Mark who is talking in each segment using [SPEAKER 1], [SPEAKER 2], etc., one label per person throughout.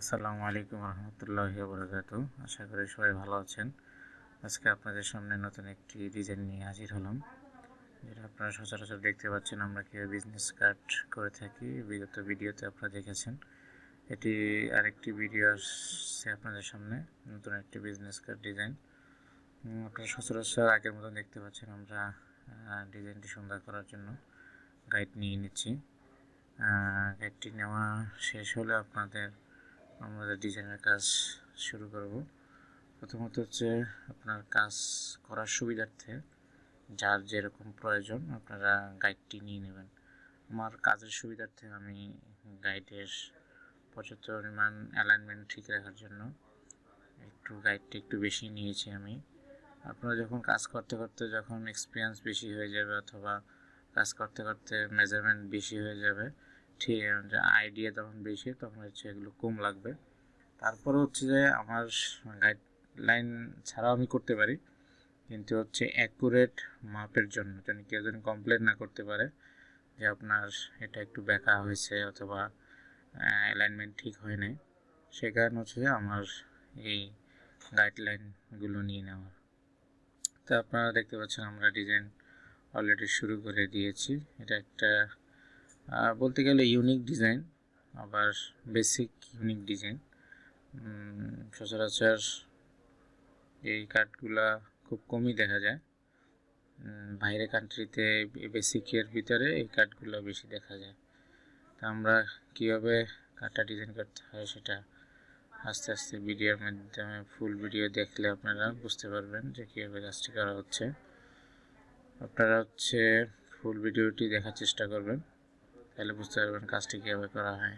[SPEAKER 1] আসসালামু আলাইকুম রহমতুল্লাহি ওয়া বারাকাতুহু। আশা করি সবাই ভালো আছেন। আজকে আপনাদের সামনে নতুন একটি ডিজাইন নিয়ে হাজির হলাম, যেটা আপনারা সচরাচর দেখতে পাচ্ছেন। আমরা কীভাবে বিজনেস কার্ড করে থাকি বিগত ভিডিওতে আপনারা দেখেছেন। এটি আরেকটি ভিডিও আসছে আপনাদের সামনে, নতুন একটি বিজনেস কার্ড ডিজাইন। আপনারা সচরাচর আগের মতন দেখতে পাচ্ছেন। আমরা ডিজাইনটি সুন্দর করার জন্য গাইড নিয়ে নিচ্ছি। গাইডটি নেওয়া শেষ হলে আমাদের ডিজাইনের কাজ শুরু করব। প্রথমত হচ্ছে আপনার কাজ করার সুবিধার্থে যার যেরকম প্রয়োজন আপনারা গাইডটি নিয়ে নেবেন। আমার কাজের সুবিধার্থে আমি গাইডের পর্যাপ্ত পরিমাণ অ্যালাইনমেন্ট ঠিক রাখার জন্য গাইডটি একটু বেশি নিয়েছি আমি। আপনারা যখন কাজ করতে করতে যখন এক্সপিরিয়েন্স বেশি হয়ে যাবে অথবা কাজ করতে করতে মেজারমেন্ট বেশি হয়ে যাবে, ঠিক আইডিয়া তখন বেশি, তখন হচ্ছে এগুলো কম লাগবে। তারপরে হচ্ছে যে আমার গাইডলাইন ছাড়াও আমি করতে পারি, কিন্তু হচ্ছে অ্যাকুরেট মাপের জন্য যেন কেউ যেন কমপ্লেন না করতে পারে যে আপনার এটা একটু ব্যাকা হয়েছে অথবা অ্যালাইনমেন্ট ঠিক হয় নাই। সেই কারণে হচ্ছে যে আমার এই গাইডলাইনগুলো নিয়ে নেওয়া। তো আপনারা দেখতে পাচ্ছেন আমরা ডিজাইন অলরেডি শুরু করে দিয়েছি। এটা একটা বলতে গেলে ইউনিক ডিজাইন, আবার বেসিক ইউনিক ডিজাইন। সচরাচর এই কার্ডগুলা খুব কমই দেখা যায়। বাইরে কান্ট্রিতে বেসিকের ভিতরে এই কার্ডগুলো বেশি দেখা যায়। তা আমরা কীভাবে কার্ডটা ডিজাইন করতে হয় সেটা আস্তে আস্তে ভিডিওর মাধ্যমে ফুল ভিডিও দেখলে আপনারা বুঝতে পারবেন যে কীভাবে কাজটি করা হচ্ছে। আপনারা হচ্ছে ফুল ভিডিওটি দেখার চেষ্টা করবেন, তাহলে বুঝতে পারবেন কাজটি কীভাবে করা হয়।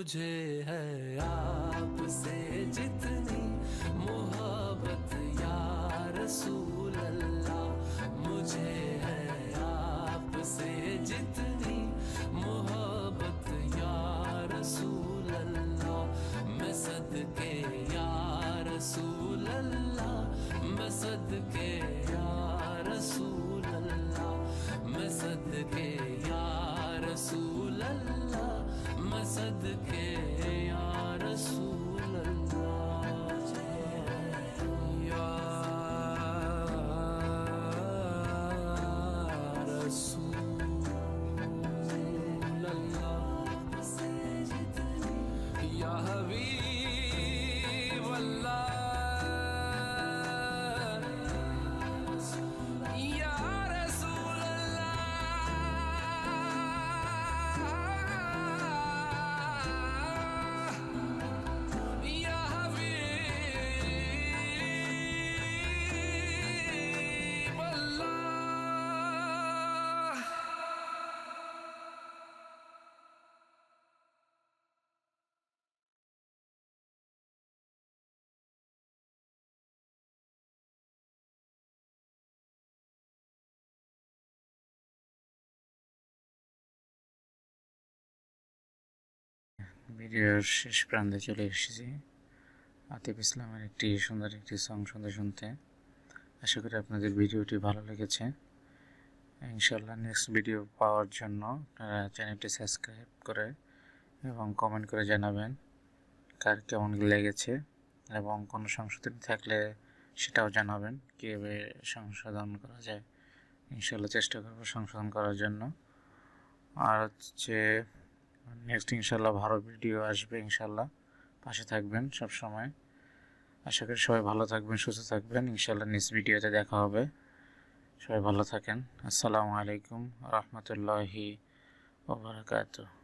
[SPEAKER 2] मुझे है आपसे जितनी मोहब्बत या रसूल अल्लाह, मुझे है आपसे जितनी मोहब्बत या रसूल अल्लाह। मैं सदके या रसूल अल्लाह, मैं सदके या रसूल अल्लाह, मैं सदके या रसूल अल्लाह, मैं सदके या रसूल अल्लाह। या रसूल अल्लाह, या हबीब अल्लाह, या रसूल अल्लाह, या हबीब अल्लाह।
[SPEAKER 1] ভিডিওর শেষ প্রান্তে চলে এসেছি আতিফ ইসলামের একটি সুন্দর একটি সং শুনতে শুনতে। আশা করি আপনাদের ভিডিওটি ভালো লেগেছে। ইনশাল্লাহ নেক্সট ভিডিও পাওয়ার জন্য আপনারা চ্যানেলটি সাবস্ক্রাইব করে এবং কমেন্ট করে জানাবেন কার কেমন লেগেছে, এবং কোনো সংশোধনী থাকলে সেটাও জানাবেন কীভাবে সংশোধন করা যায়। ইনশাল্লাহ চেষ্টা করব সংশোধন করার জন্য। আর হচ্ছে নেক্সট ইনশাল্লাহ ভালো ভিডিও আসবে, ইনশাল্লাহ পাশে থাকবেন সব সময়। আশা করি সবাই ভালো থাকবেন, সুস্থ থাকবেন। ইনশাল্লাহ নেক্সট ভিডিওতে দেখা হবে। সবাই ভালো থাকেন। আসসালামু আলাইকুম রহমতুল্লাহি ওয়া বারাকাতুহু।